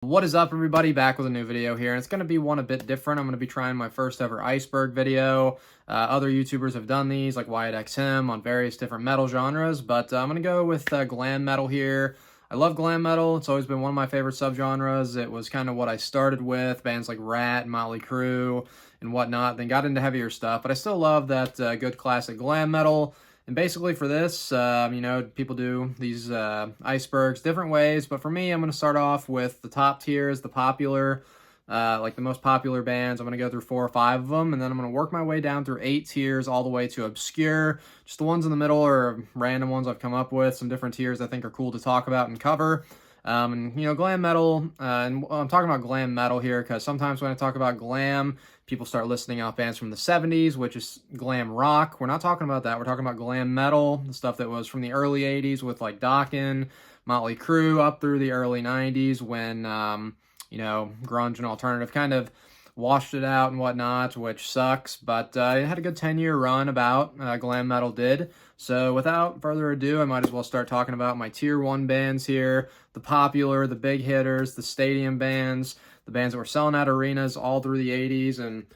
What is up, everybody? Back with a new video here, and it's going to be one a bit different. I'm going to be trying my first ever Iceberg video. Other YouTubers have done these, like WyattXM, on various different metal genres, but I'm going to go with glam metal here. I love glam metal. It's always been one of my favorite subgenres. It was kind of what I started with, bands like Rat, Motley Crue, and whatnot, then got into heavier stuff, but I still love that good classic glam metal. And basically for this, people do these icebergs different ways, but for me, I'm going to start off with the top tiers, the popular, like the most popular bands. I'm going to go through 4 or 5 of them, and then I'm going to work my way down through 8 tiers all the way to obscure. Just the ones in the middle are random ones I've come up with, some different tiers I think are cool to talk about and cover. Glam metal, and I'm talking about glam metal here because sometimes when I talk about glam, people start listing out bands from the 70s, which is glam rock. We're not talking about that. We're talking about glam metal, the stuff that was from the early 80s with like Dokken, Motley Crue, up through the early 90s when, grunge and alternative kind of washed it out and whatnot, which sucks, but it had a good 10-year run about, glam metal did. So without further ado, I might as well start talking about my tier 1 bands here, the popular, the big hitters, the stadium bands, the bands that were selling out arenas all through the 80s, and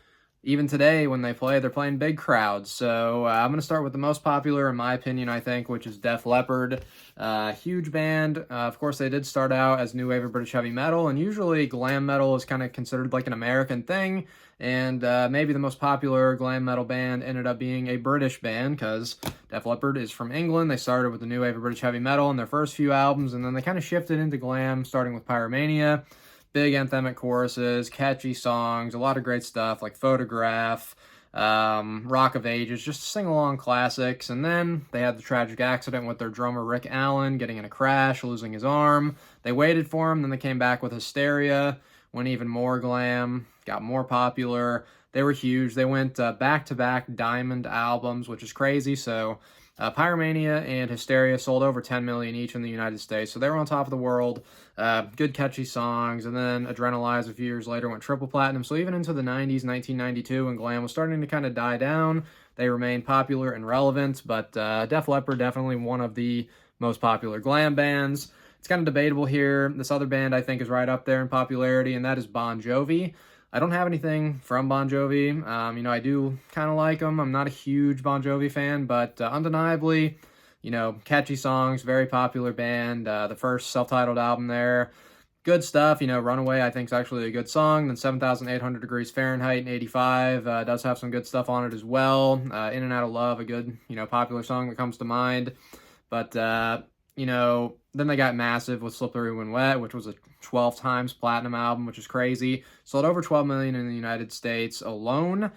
even today when they play, they're playing big crowds. So I'm going to start with the most popular, in my opinion, I think, which is Def Leppard. Huge band. Of course, they did start out as new wave of British heavy metal, and usually glam metal is kind of considered like an American thing, and maybe the most popular glam metal band ended up being a British band, because Def Leppard is from England. They started with the new wave of British heavy metal in their first few albums, and then they kind of shifted into glam, starting with Pyromania. Big anthemic choruses, catchy songs, a lot of great stuff like Photograph, Rock of Ages, just sing-along classics. And then they had the tragic accident with their drummer Rick Allen getting in a crash, losing his arm. They waited for him, then they came back with Hysteria, went even more glam, got more popular. They were huge. They went back-to-back diamond albums, which is crazy. So Pyromania and Hysteria sold over 10 million each in the United States, so they were on top of the world. Good catchy songs, and then Adrenalize a few years later went triple platinum, so even into the 90s, 1992, when glam was starting to kind of die down, they remained popular and relevant, but Def Leppard, definitely one of the most popular glam bands. It's kind of debatable here. This other band I think is right up there in popularity, and that is Bon Jovi. I don't have anything from Bon Jovi. I do kind of like them. I'm not a huge Bon Jovi fan, but undeniably, catchy songs, very popular band. The first self-titled album there, good stuff. Runaway I think is actually a good song. Then 7,800 Degrees Fahrenheit in 85 does have some good stuff on it as well. In and Out of Love, a good, popular song that comes to mind. But, then they got massive with Slippery When Wet, which was a 12 times platinum album, which is crazy. Sold over 12 million in the United States alone.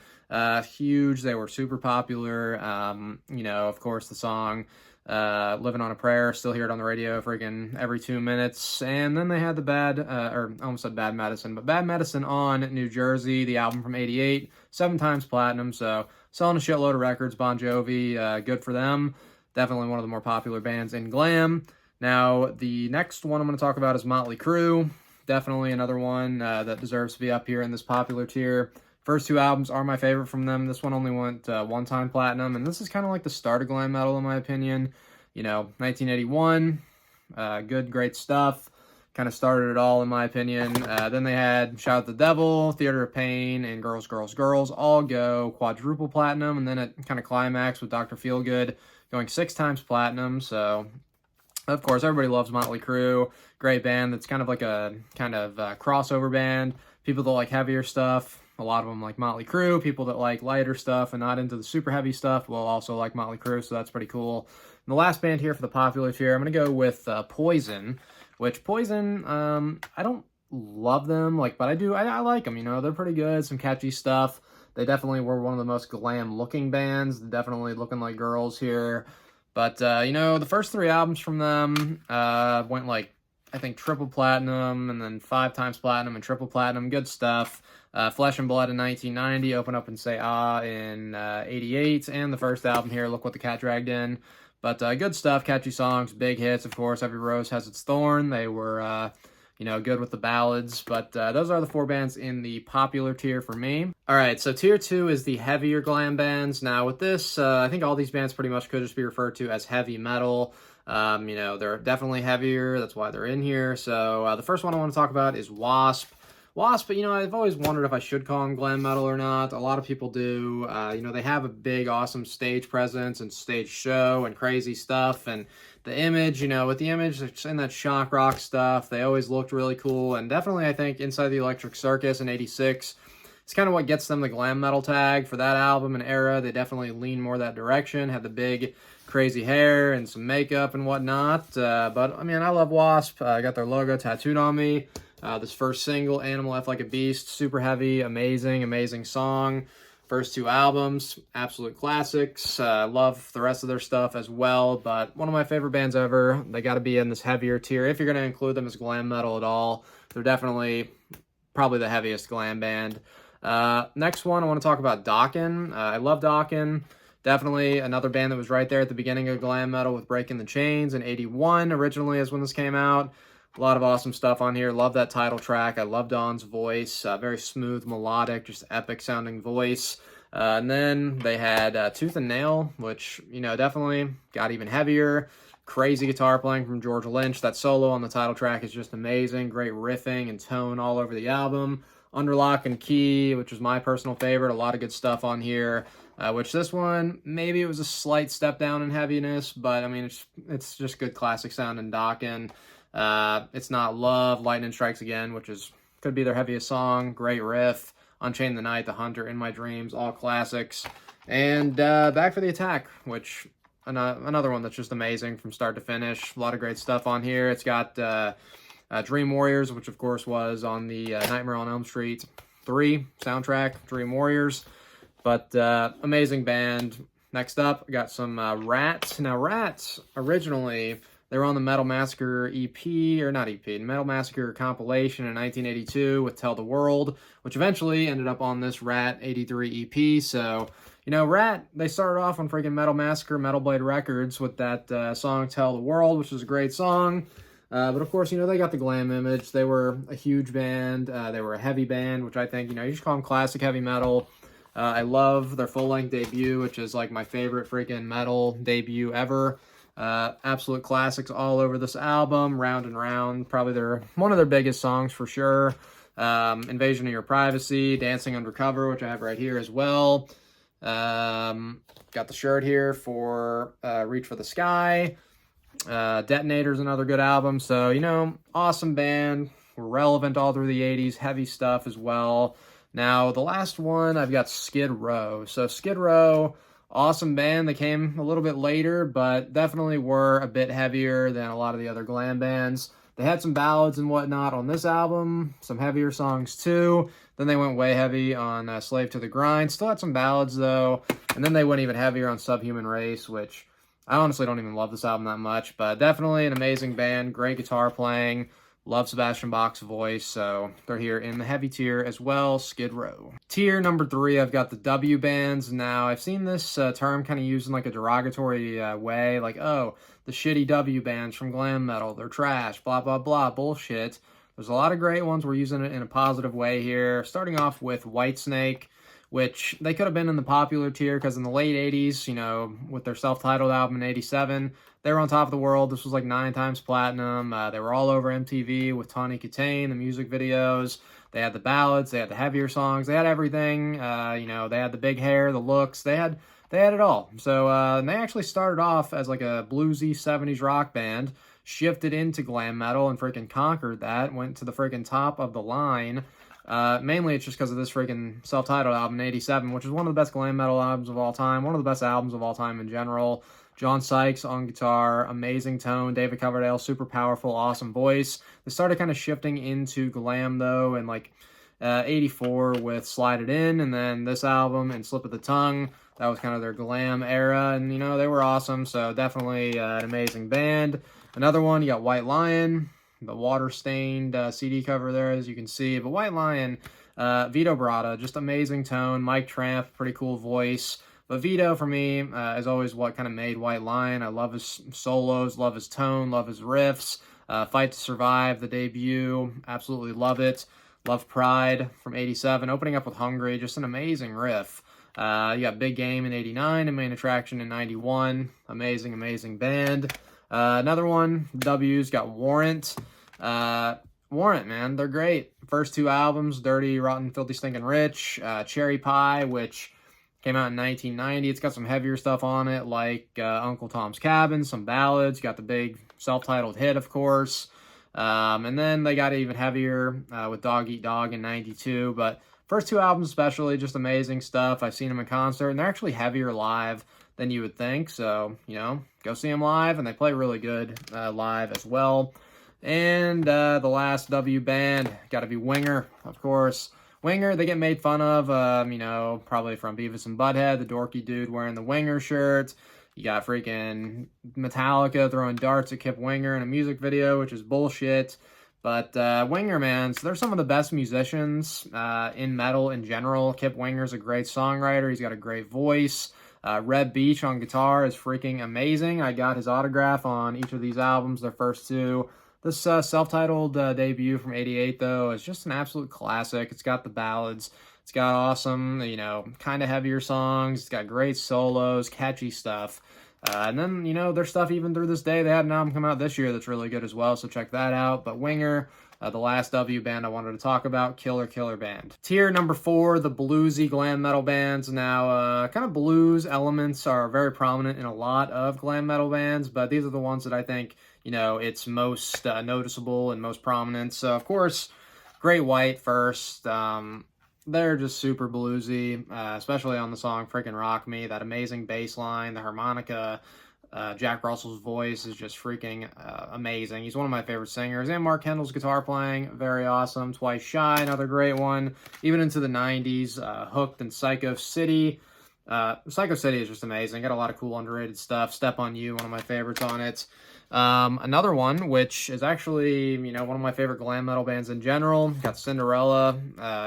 Huge. They were super popular. Of course, the song Living on a Prayer, still hear it on the radio friggin' every 2 minutes. And then they had the I almost said Bad Medicine, but Bad Medicine on New Jersey, the album from 88, 7 times platinum. So selling a shitload of records, Bon Jovi, good for them. Definitely one of the more popular bands in glam. Now, the next one I'm going to talk about is Motley Crue. Definitely another one that deserves to be up here in this popular tier. First 2 albums are my favorite from them. This one only went 1 time platinum, and this is kind of like the start of glam metal in my opinion. 1981, great stuff. Kind of started it all in my opinion. Then they had Shout at the Devil, Theater of Pain, and Girls, Girls, Girls all go quadruple platinum, and then it kind of climaxed with Dr. Feelgood going 6 times platinum. So of course, everybody loves Motley Crue. Great band that's kind of like a crossover band. People that like heavier stuff, a lot of them like Motley Crue. People that like lighter stuff and not into the super heavy stuff will also like Motley Crue, so that's pretty cool. And the last band here for the popular tier, I'm going to go with Poison, which Poison, I don't love them, but I like them, they're pretty good, some catchy stuff. They definitely were one of the most glam-looking bands, definitely looking like girls here. But, the first 3 albums from them went I think triple platinum and then 5 times platinum and triple platinum. Good stuff. Flesh and Blood in 1990, Open Up and Say Ah in 88, and the first album here, Look What the Cat Dragged In. But good stuff, catchy songs, big hits, of course. Every Rose Has Its Thorn. They were good with the ballads, but those are the 4 bands in the popular tier for me. All right, so tier 2 is the heavier glam bands. Now with this, I think all these bands pretty much could just be referred to as heavy metal. You know, they're definitely heavier. That's why they're in here. So the first one I want to talk about is Wasp. Wasp, you know, I've always wondered if I should call them glam metal or not. A lot of people do. You know, they have a big, awesome stage presence and stage show and crazy stuff. And the image, you know, with the image, it's in that shock rock stuff. They always looked really cool. And definitely, I think, Inside the Electric Circus in '86, it's kind of what gets them the glam metal tag for that album and era. They definitely lean more that direction, had the big, crazy hair and some makeup and whatnot. But, I mean, I love Wasp. I got their logo tattooed on me. This first single, Animal F Like a Beast, super heavy, amazing, amazing song. First two albums, absolute classics. Love the rest of their stuff as well, but one of my favorite bands ever. They got to be in this heavier tier if you're going to include them as glam metal at all. They're definitely probably the heaviest glam band. Next one, I want to talk about Dokken. I love Dokken. Definitely another band that was right there at the beginning of glam metal with Breaking the Chains in '81 originally is when this came out. A lot of awesome stuff on here. Love that title track. I love Don's voice. Very smooth, melodic, just epic sounding voice. And then they had Tooth and Nail, which, you know, definitely got even heavier. Crazy guitar playing from George Lynch. That solo on the title track is just amazing. Great riffing and tone all over the album. Under Lock and Key, which was my personal favorite. A lot of good stuff on here. Which this one, maybe it was a slight step down in heaviness, but I mean, it's just good classic sound in Dokken. It's Not Love, Lightning Strikes Again, which could be their heaviest song. Great riff. Unchain the Night, The Hunter, In My Dreams, all classics. And Back for the Attack, which another one that's just amazing from start to finish. A lot of great stuff on here. It's got Dream Warriors, which of course was on the Nightmare on Elm Street 3 soundtrack, Dream Warriors. But amazing band. Next up, we got some Rat. Now, Rat, originally, they were on the Metal Massacre EP, or not EP, Metal Massacre compilation in 1982 with Tell the World, which eventually ended up on this Rat '83 EP. So, you know, Rat, they started off on freaking Metal Massacre, Metal Blade Records with that song Tell the World, which is a great song. But of course, you know, they got the glam image. They were a huge band. They were a heavy band, which I think, you know, you should call them classic heavy metal. I love their full-length debut, which is like my favorite freaking metal debut ever. Absolute classics all over this album. Round and Round, probably one of their biggest songs for sure. Invasion of Your Privacy, Dancing Undercover, which I have right here as well. Got the shirt here for Reach for the Sky. Detonator's another good album. So, you know, awesome band. We're relevant all through the 80s. Heavy stuff as well. Now, the last one, I've got Skid Row. So, Skid Row, awesome band. They came a little bit later, but definitely were a bit heavier than a lot of the other glam bands. They had some ballads and whatnot on this album, some heavier songs too. Then they went way heavy on Slave to the Grind. Still had some ballads though. And then they went even heavier on Subhuman Race, which I honestly don't even love this album that much, but definitely an amazing band. Great guitar playing. Love Sebastian Bach's voice, so they're here in the heavy tier as well, Skid Row. Tier number 3, I've got the W bands. Now, I've seen this term kind of used in like a derogatory way, like, oh, the shitty W bands from glam metal, they're trash, blah, blah, blah, bullshit. There's a lot of great ones. We're using it in a positive way here. Starting off with Whitesnake, which they could have been in the popular tier because in the late 80s, you know, with their self-titled album in '87, they were on top of the world. This was like 9 times platinum. They were all over MTV with Tawny Katane, the music videos. They had the ballads. They had the heavier songs. They had everything. You know, they had the big hair, the looks. They had it all. So they actually started off as like a bluesy 70s rock band, shifted into glam metal and freaking conquered that, went to the freaking top of the line. Mainly it's just because of this freaking self-titled album in '87, which is one of the best glam metal albums of all time, one of the best albums of all time in general. John Sykes on guitar, amazing tone. David Coverdale, super powerful, awesome voice. They started kind of shifting into glam though in like '84 with Slide It In, and then this album and Slip of the Tongue. That was kind of their glam era, and you know, they were awesome, so definitely an amazing band. Another one, you got White Lion, the water-stained CD cover there, as you can see. But White Lion, Vito Bratta, just amazing tone. Mike Tramp, pretty cool voice. But Vito, for me, is always what kind of made White Lion. I love his solos, love his tone, love his riffs. Fight to Survive, the debut, absolutely love it. Love Pride from '87, opening up with Hungry, just an amazing riff. You got Big Game in '89 and Main Attraction in '91. Amazing, amazing band. Another one, W's got Warrant. Warrant, man, they're great. First two albums, Dirty, Rotten, Filthy, Stinking Rich, Cherry Pie, which came out in 1990. It's got some heavier stuff on it, like Uncle Tom's Cabin, some ballads. Got the big self-titled hit, of course. And then they got even heavier with Dog Eat Dog in 92. But first two albums especially, just amazing stuff. I've seen them in concert, and they're actually heavier live than you would think. So, you know, go see them live, and they play really good live as well. And the last W band, got to be Winger, of course. Winger, they get made fun of, you know, probably from Beavis and Butthead, the dorky dude wearing the Winger shirt. You got freaking Metallica throwing darts at Kip Winger in a music video, which is bullshit. But Winger, man, so they're some of the best musicians in metal in general. Kip Winger's a great songwriter. He's got a great voice. Red Beach on guitar is freaking amazing. I got his autograph on each of these albums, their first two. This self-titled debut from '88, though, is just an absolute classic. It's got the ballads. It's got awesome, you know, kind of heavier songs. It's got great solos, catchy stuff. And then, you know, their stuff even through this day. They had an album come out this year that's really good as well, so check that out. But Winger, the last W band I wanted to talk about, killer band. Tier number 4, the bluesy glam metal bands. Now, kind of blues elements are very prominent in a lot of glam metal bands, but these are the ones that I think, you know, it's most noticeable and most prominent. So, of course, Great White first. They're just super bluesy, especially on the song Frickin' Rock Me. That amazing bass line, the harmonica, Jack Russell's voice is just freaking amazing. He's one of my favorite singers. And Mark Kendall's guitar playing, very awesome. Twice Shy, another great one. Even into the 90s, Hooked and Psycho City. Psycho City is just amazing. Got a lot of cool underrated stuff. Step on You, one of my favorites on it. Another one, which is actually, you know, one of my favorite glam metal bands in general. Got Cinderella.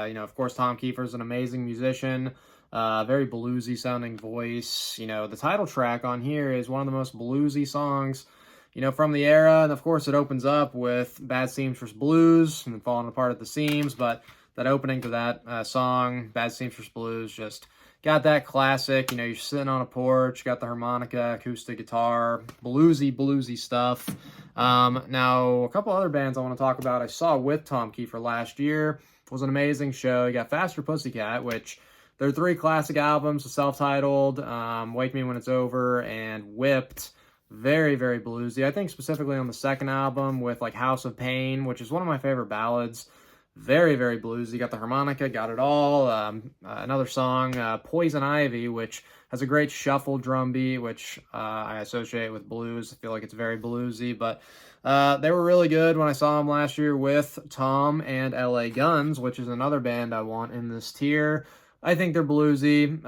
You know, of course, Tom Kiefer's an amazing musician. Very bluesy sounding voice. You know, the title track on here is one of the most bluesy songs, you know, from the era. And of course, it opens up with Bad Seamstress Blues and then falling apart at the seams. But that opening to that song, Bad Seamstress Blues, just got that classic, you know, you're sitting on a porch, got the harmonica, acoustic guitar, bluesy stuff. Now, a couple other bands I want to talk about I saw with Tom Kiefer last year. It was an amazing show. You got Faster Pussycat, which their 3 classic albums, self-titled, Wake Me When It's Over, and Whipped. Very bluesy. I think specifically on the second album with, like, House of Pain, which is one of my favorite ballads. Very bluesy. Got the harmonica, got it all. Another song, Poison Ivy, which has a great shuffle drum beat, which I associate with blues. I feel like it's very bluesy, but they were really good when I saw them last year with Tom and LA Guns, which is another band I want in this tier. I think they're bluesy.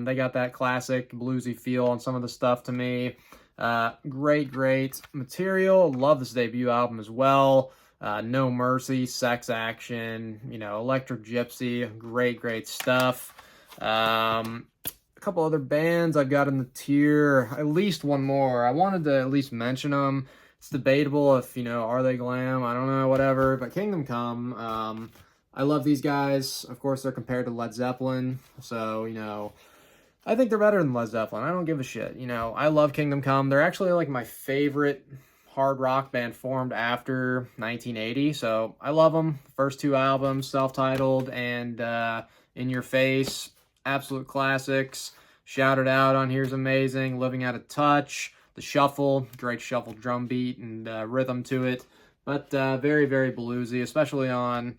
They got that classic bluesy feel on some of the stuff to me. Great material. Love this debut album as well. No Mercy, Sex Action, you know, Electric Gypsy, great stuff. A couple other bands I've got in the tier, at least one more. I wanted to at least mention them. It's debatable if, you know, are they glam? I don't know, whatever. But Kingdom Come, I love these guys. Of course, they're compared to Led Zeppelin, so, you know, I think they're better than Led Zeppelin. I don't give a shit. You know, I love Kingdom Come. They're actually, like, my favorite hard rock band formed after 1980, so I love them. First 2 albums, self-titled and In Your Face, absolute classics. Shout It Out on here's amazing. Living Out of Touch, the shuffle, great shuffle drum beat and rhythm to it, but very bluesy, especially on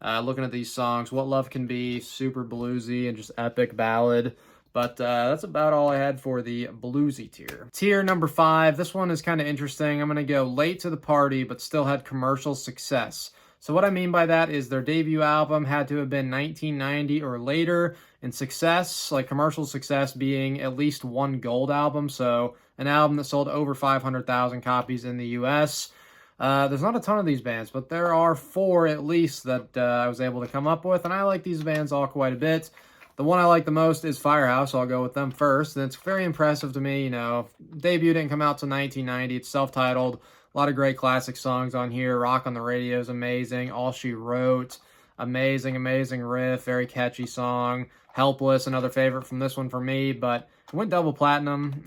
looking at these songs. What Love Can Be, super bluesy and just epic ballad. But that's about all I had for the bluesy tier. Tier number 5, this one is kind of interesting. I'm going to go late to the party, but still had commercial success. So what I mean by that is their debut album had to have been 1990 or later, and success, like commercial success, being at least 1 gold album. So an album that sold over 500,000 copies in the US. There's not a ton of these bands, but there are 4 at least that I was able to come up with, and I like these bands all quite a bit. The one I like the most is Firehouse, so I'll go with them first. And it's very impressive to me, you know. Debut didn't come out till 1990. It's self-titled. A lot of great classic songs on here. Rock on the Radio is amazing. All She Wrote. Amazing, amazing riff, very catchy song. Helpless, another favorite from this one for me, but it went double platinum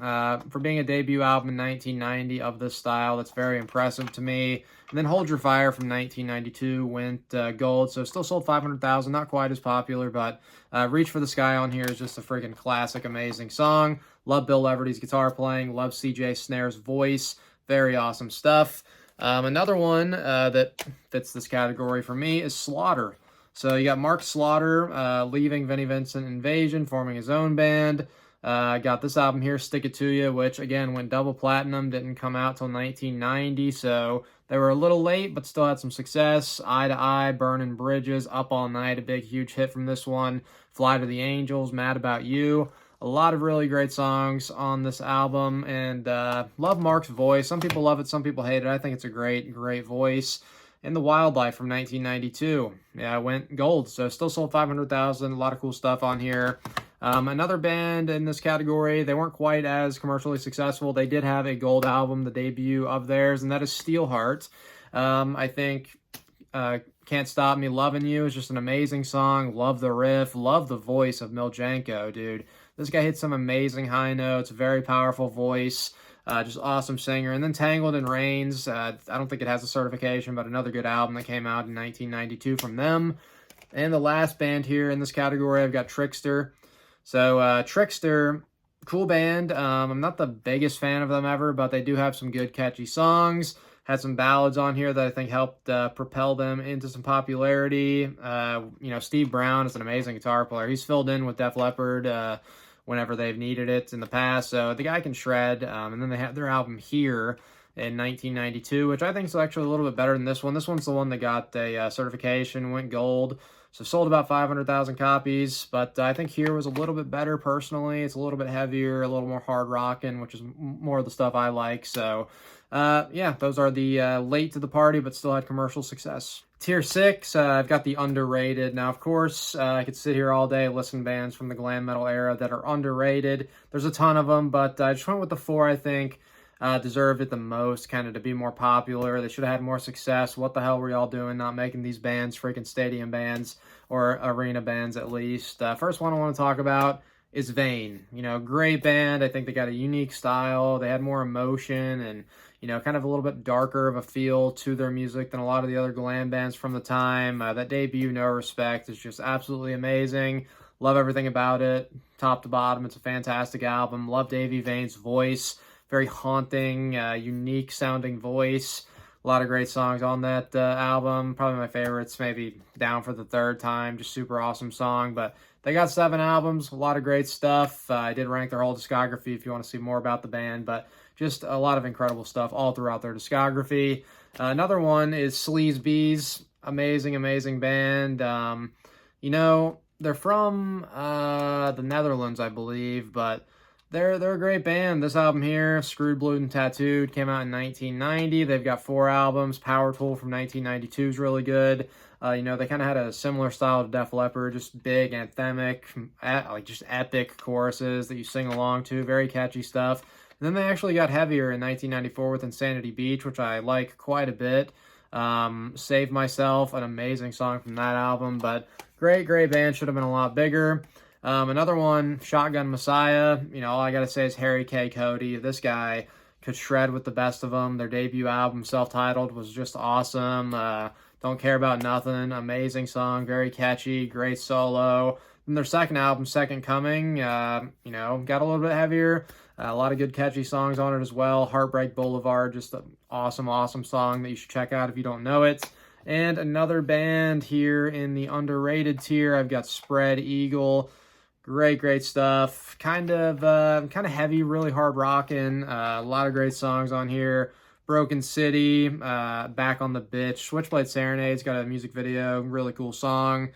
for being a debut album in 1990 of this style. That's very impressive to me. And then Hold Your Fire from 1992 went gold, so still sold 500,000. Not quite as popular, but Reach for the Sky on here is just a freaking classic, amazing song. Love Bill Leverty's guitar playing. Love CJ Snare's voice. Very awesome stuff. Another one that fits this category for me is Slaughter. So you got Mark Slaughter leaving Vinnie Vincent Invasion, forming his own band. Got this album here, Stick It To You, which again went double platinum, didn't come out till 1990, so they were a little late, but still had some success. Eye to Eye, Burning Bridges, Up All Night, a big huge hit from this one. Fly to the Angels, Mad About You. A lot of really great songs on this album, and love Mark's voice. Some people love it, some people hate it. I think it's a great, great voice. And The Wildlife from 1992. Yeah, it went gold, so still sold 500,000. A lot of cool stuff on here. Another band in this category, they weren't quite as commercially successful. They did have a gold album, the debut of theirs, and that is Steelheart. I think Can't Stop Me Loving You is just an amazing song. Love the riff. Love the voice of Miljanko, dude. This guy hits some amazing high notes. Very powerful voice. Just awesome singer. And then Tangled in Rains. I don't think it has a certification, but another good album that came out in 1992 from them. And the last band here in this category, I've got Trickster. So Trickster, cool band. I'm not the biggest fan of them ever, but they do have some good catchy songs. Had some ballads on here that I think helped propel them into some popularity. Steve Brown is an amazing guitar player. He's filled in with Def Leppard whenever they've needed it in the past. So the guy can shred. And then they have their album Here in 1992, which I think is actually a little bit better than this one. This one's the one that got a certification, went gold. So sold about 500,000 copies, but I think Here was a little bit better personally. It's a little bit heavier, a little more hard rocking, which is more of the stuff I like. So yeah, those are the late to the party, but still had commercial success. Tier 6, I've got the underrated. Now, of course, I could sit here all day, listen to bands from the glam metal era that are underrated. There's a ton of them, but I just went with the 4 I think deserved it the most, kind of to be more popular. They should have had more success. What the hell were y'all doing not making these bands freaking stadium bands or arena bands at least? First one I want to talk about is Vane. Great band. I think they got a unique style. They had more emotion and, kind of a little bit darker of a feel to their music than a lot of the other glam bands from the time. That debut, No Respect, is just absolutely amazing. Love everything about it, top to bottom. It's a fantastic album. Love Davey Vane's voice. Very haunting, unique sounding voice. A lot of great songs on that album. Probably my favorites, maybe Down for the Third Time. Just super awesome song. But they got 7 albums, a lot of great stuff. I did rank their whole discography if you want to see more about the band. But just a lot of incredible stuff all throughout their discography. Another one is Sleaze Bees. Amazing, amazing band. They're from the Netherlands, I believe, but they're a great band. This album here, Screwed, Blued, and Tattooed, came out in 1990. They've got 4 albums. Power Tool from 1992 is really good. They kind of had a similar style to Def Leppard, just big, anthemic, just epic choruses that you sing along to. Very catchy stuff. And then they actually got heavier in 1994 with Insanity Beach, which I like quite a bit. Save Myself, an amazing song from that album, but great, great band. Should have been a lot bigger. Another one, Shotgun Messiah. All I got to say is Harry K. Cody. This guy could shred with the best of them. Their debut album, self-titled, was just awesome. Don't Care About Nothing. Amazing song. Very catchy. Great solo. And their second album, Second Coming, got a little bit heavier. A lot of good catchy songs on it as well. Heartbreak Boulevard, just an awesome, awesome song that you should check out if you don't know it. And another band here in the underrated tier, I've got Spread Eagle. Great, great stuff. Kind of heavy, really hard rocking. A lot of great songs on here. Broken City, Back on the Bitch. Switchblade Serenade's got a music video, really cool song.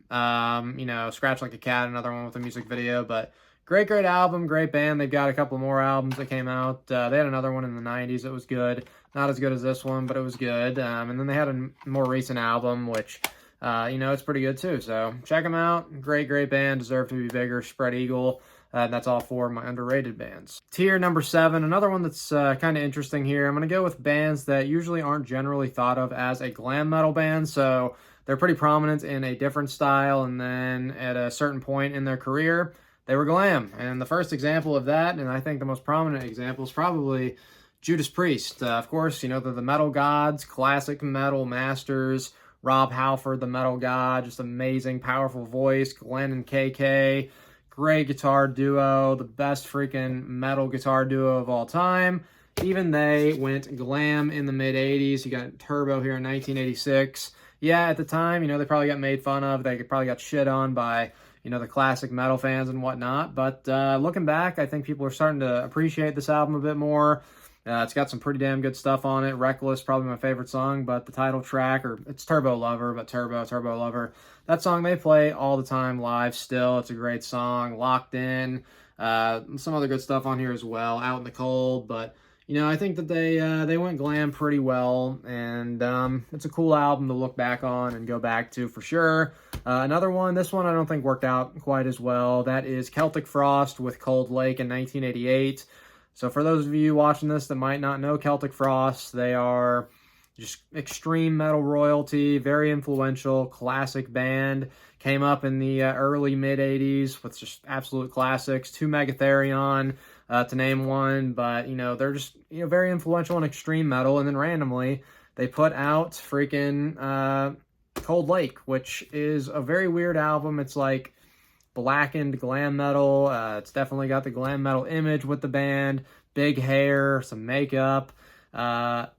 Scratch Like a Cat, another one with a music video, but great, great album, great band. They've got a couple more albums that came out. They had another one in the 90s that was good. Not as good as this one, but it was good. And then they had a more recent album, which, it's pretty good too. So check them out. Great, great band. Deserve to be bigger. Spread Eagle. That's all 4 of my underrated bands. Tier number 7, another one that's kind of interesting here. I'm going to go with bands that usually aren't generally thought of as a glam metal band. So they're pretty prominent in a different style, and then at a certain point in their career, they were glam. And the first example of that, and I think the most prominent example, is probably Judas Priest. Of course, you know, they're the metal gods, classic metal masters. Rob Halford, the metal god, just amazing, powerful voice. Glenn and KK, great guitar duo, the best freaking metal guitar duo of all time. Even they went glam in the mid-'80s. You got Turbo here in 1986. Yeah, at the time, you know, they probably got made fun of. They probably got shit on by, you know, the classic metal fans and whatnot. But looking back, I think people are starting to appreciate this album a bit more. It's got some pretty damn good stuff on it. Reckless, probably my favorite song, but the title track, or it's Turbo Lover, but Turbo Lover. That song they play all the time live still. It's a great song. Locked In. Some other good stuff on here as well. Out in the Cold, but you know, I think that they went glam pretty well, and it's a cool album to look back on and go back to for sure. Another one, this one I don't think worked out quite as well. That is Celtic Frost with Cold Lake in 1988. So for those of you watching this that might not know Celtic Frost, they are just extreme metal royalty, very influential, classic band. Came up in the early mid-'80s with just absolute classics. To Megatherion, to name one, but you know, they're just, you know, very influential in extreme metal. And then randomly they put out freaking Cold Lake, which is a very weird album. It's like blackened glam metal. It's definitely got the glam metal image with the band. Big hair, some makeup,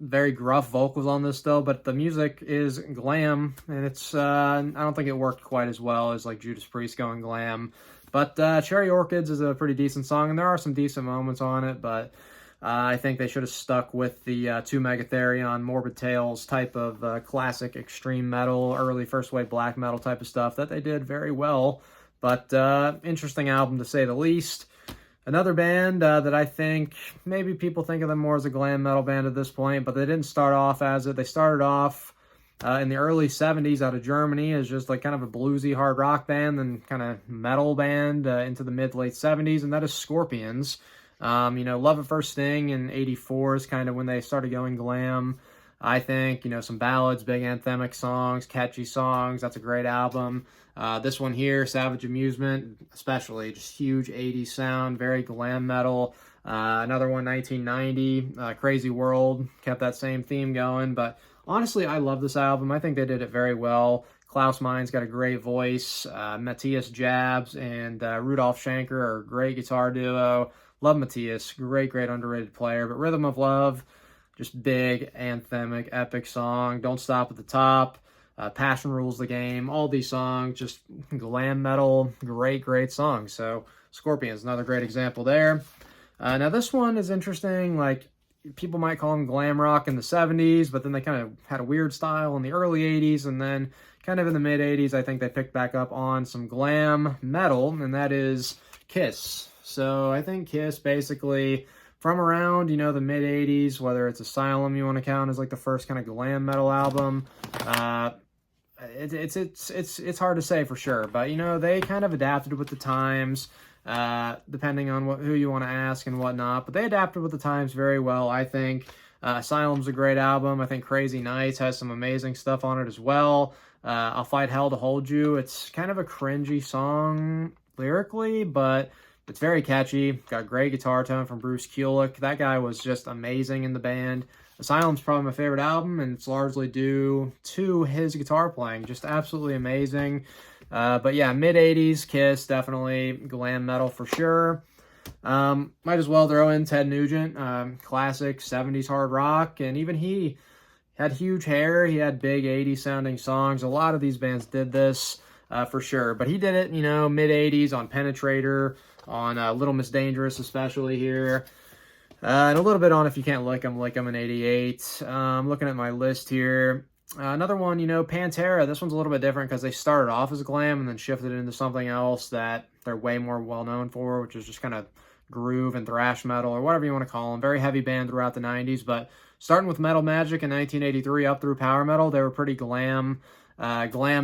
very gruff vocals on this still, but the music is glam, and it's I don't think it worked quite as well as like Judas Priest going glam. But Cherry Orchids is a pretty decent song, and there are some decent moments on it, but I think they should have stuck with the To Megatherion, Morbid Tales type of classic extreme metal, early first wave black metal type of stuff that they did very well. But interesting album to say the least. Another band that I think maybe people think of them more as a glam metal band at this point, but they didn't start off as it. They started off in the early 70s out of Germany as just like kind of a bluesy hard rock band, then kind of metal band into the mid-late 70s, and that is Scorpions. You know, Love at First Sting in 84 is kind of when they started going glam. I think, you know, some ballads, big anthemic songs, catchy songs. That's a great album. This one here, Savage Amusement, especially, just huge 80s sound, very glam metal. Another one, 1990, Crazy World, kept that same theme going. But honestly, I love this album. I think they did it very well. Klaus Mein's got a great voice. Matthias Jabs and Rudolf Schenker are a great guitar duo. Love Matthias, great underrated player. But Rhythm of Love, just big, anthemic, epic song. Don't Stop at the Top. Passion Rules the Game. All these songs, just glam metal, great songs. So Scorpions, another great example there. Now this one is interesting. Like, people might call them glam rock in the 70s, but then they kind of had a weird style in the early 80s, and then kind of in the mid 80s, I think they picked back up on some glam metal, and that is Kiss. So I think Kiss basically, from around, you know, the mid 80s, whether it's Asylum you want to count as like the first kind of glam metal album, it's hard to say for sure, but you know, they kind of adapted with the times, depending on who you want to ask and whatnot, but they adapted with the times very well, I think. Asylum's a great album. I think Crazy Nights has some amazing stuff on it as well. I'll Fight Hell to Hold You. It's kind of a cringy song lyrically, but it's very catchy. Got great guitar tone from Bruce Kulick. That guy was just amazing in the band. Asylum's probably my favorite album, and it's largely due to his guitar playing. Just absolutely amazing. But yeah, mid-'80s, Kiss, definitely glam metal for sure. Might as well throw in Ted Nugent, classic 70s hard rock, and even he had huge hair. He had big 80s sounding songs. A lot of these bands did this for sure, but he did it, you know, mid-'80s on Penetrator, on Little Miss Dangerous especially here. And a little bit on If You Can't Lick 'Em in 88. I'm looking at my list here. Another one, you know, Pantera. This one's a little bit different because they started off as glam and then shifted into something else that they're way more well-known for, which is just kind of groove and thrash metal, or whatever you want to call them. Very heavy band throughout the 90s, but starting with Metal Magic in 1983 up through Power Metal, they were pretty glammed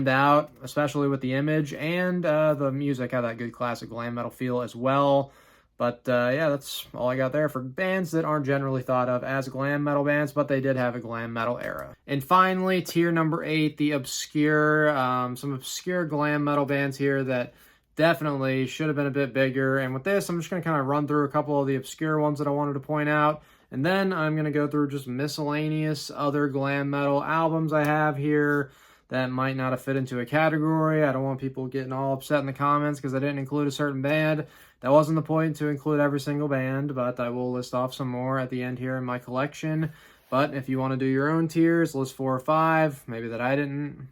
out, especially with the image, and the music had that good classic glam metal feel as well. But yeah, that's all I got there for bands that aren't generally thought of as glam metal bands, but they did have a glam metal era. And finally, tier number 8, the obscure, some obscure glam metal bands here that definitely should have been a bit bigger. And with this, I'm just going to kind of run through a couple of the obscure ones that I wanted to point out. And then I'm going to go through just miscellaneous other glam metal albums I have here that might not have fit into a category. I don't want people getting all upset in the comments because I didn't include a certain band. That wasn't the point, to include every single band, but I will list off some more at the end here in my collection. But if you want to do your own tiers, list 4 or 5, maybe that I didn't,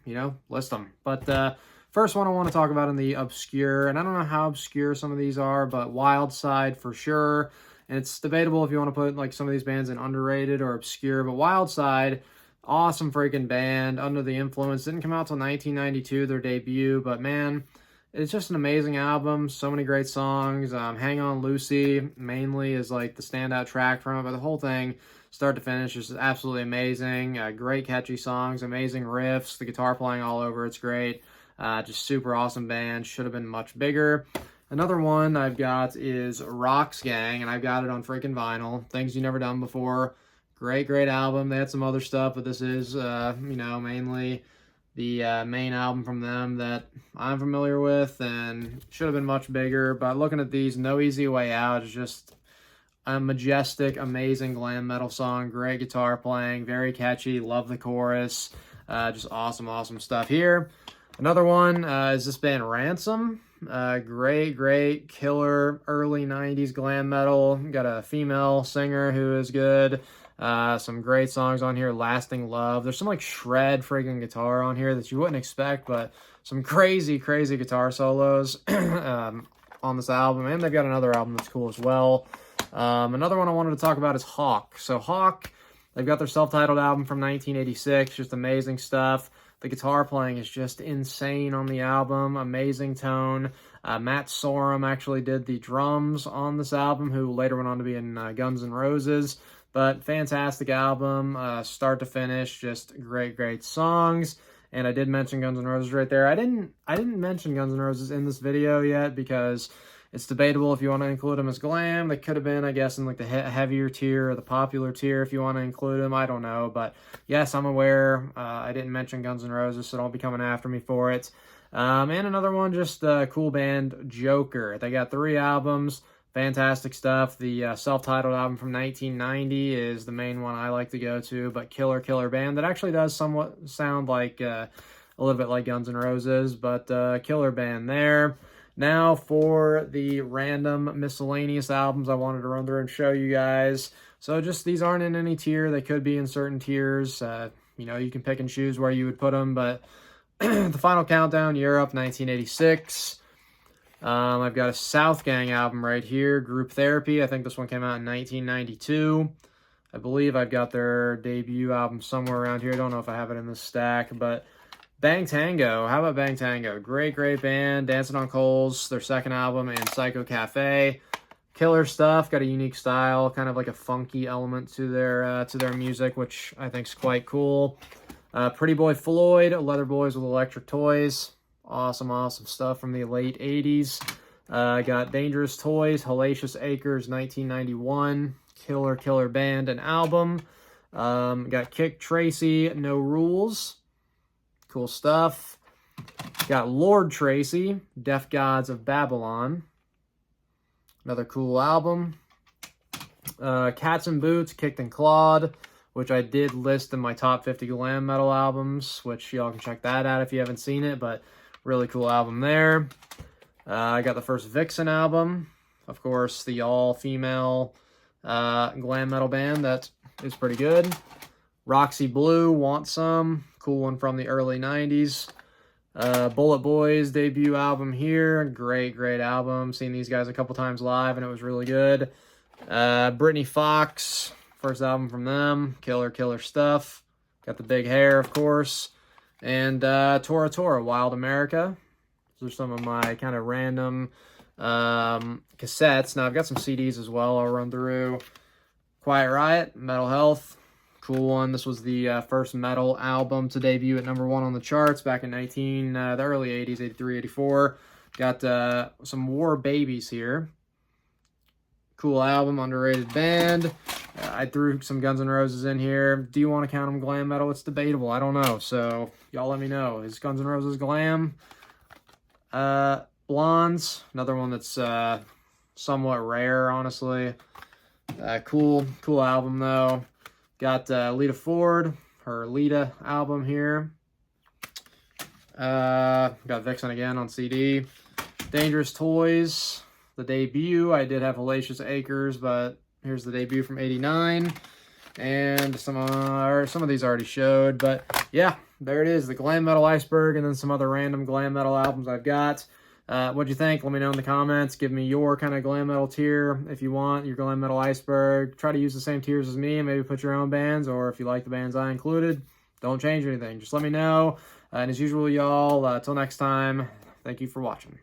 list them. But first one I want to talk about in the obscure, and I don't know how obscure some of these are, but Wild Side for sure. And it's debatable if you want to put like some of these bands in underrated or obscure, but Wild Side, awesome freaking band. Under the Influence didn't come out till 1992, their debut, but man, it's just an amazing album. So many great songs. Hang On Lucy mainly is like the standout track from it, but the whole thing, start to finish, is absolutely amazing. Great catchy songs, amazing riffs, the guitar playing all over, it's great. Just super awesome band. Should have been much bigger. Another one I've got is Rocks Gang, and I've got it on freaking vinyl. Things You Never Done Before. Great album. They had some other stuff, but this is, mainly the main album from them that I'm familiar with, and should have been much bigger. But looking at these, No Easy Way Out is just a majestic, amazing glam metal song. Great guitar playing, very catchy. Love the chorus. Just awesome stuff here. Another one is this band Ransom. Great, killer, early 90s glam metal. Got a female singer who is good. Some great songs on here. Lasting Love. There's some like shred friggin' guitar on here that you wouldn't expect, but some crazy guitar solos on this album. And they've got another album that's cool as well. Another one I wanted to talk about is Hawk. So Hawk, they've got their self-titled album from 1986. Just amazing stuff. The guitar playing is just insane on the album. Amazing tone. Matt Sorum actually did the drums on this album, who later went on to be in Guns N' Roses. But fantastic album, start to finish. Just great songs. And I did mention Guns N' Roses right there. I didn't mention Guns N' Roses in this video yet because it's debatable if you want to include them as glam. They could have been, I guess, in like the heavier tier or the popular tier if you want to include them. I don't know. But yes, I'm aware. I didn't mention Guns N' Roses, so don't be coming after me for it. And another one, just a cool band, Joker. They got 3 albums. Fantastic stuff. The self-titled album from 1990 is the main one I like to go to, but killer band that actually does somewhat sound like a little bit like Guns N' Roses, but killer band there. Now for the random miscellaneous albums I wanted to run through and show you guys. So just these aren't in any tier. They could be in certain tiers. You can pick and choose where you would put them, but The Final Countdown, Europe, 1986. I've got a South Gang album right here, Group Therapy. I think this one came out in 1992. I believe I've got their debut album somewhere around here. I don't know if I have it in this stack, but Bang Tango. How about Bang Tango? Great band. Dancing on Coals, their second album, and Psycho Cafe. Killer stuff. Got a unique style, kind of like a funky element to their music, which I think is quite cool. Pretty Boy Floyd, Leather Boys with Electric Toys. Awesome stuff from the late 80s. Got Dangerous Toys, Hellacious Acres, 1991. Killer band and album. Got Kick Tracy, No Rules. Cool stuff. Got Lord Tracy, Deaf Gods of Babylon. Another cool album. Cats and Boots, Kicked and Clawed, which I did list in my top 50 glam metal albums, which y'all can check that out if you haven't seen it, but really cool album there. I got the first Vixen album. Of course, the all-female glam metal band that is pretty good. Roxy Blue, Want Some. Cool one from the early 90s. Bullet Boys debut album here. Great album. Seen these guys a couple times live and it was really good. Britney Fox, first album from them. Killer stuff. Got the big hair, of course. And Tora, Wild America. Those are some of my kind of random cassettes. Now, I've got some CDs as well I'll run through. Quiet Riot, Metal Health. Cool one. This was the first metal album to debut at #1 on the charts back in the early 80s, 83, 84. Got some War Babies here. Cool album, underrated band. I threw some Guns N' Roses in here. Do you want to count them glam metal? It's debatable. I don't know. So y'all let me know. Is Guns N' Roses glam? Blondes, another one that's somewhat rare, honestly. Cool album though. Got Lita Ford, her Lita album here. Got Vixen again on CD. Dangerous Toys, the debut. I did have Hellacious Acres, but here's the debut from '89. And some of these already showed, but yeah, there it is, the glam metal Iceberg, and then some other random glam metal albums I've got. What'd you think? Let me know in the comments. Give me your kind of glam metal tier if you want, your glam metal Iceberg. Try to use the same tiers as me and maybe put your own bands, or if you like the bands I included, don't change anything. Just let me know. And as usual, y'all, till next time, thank you for watching.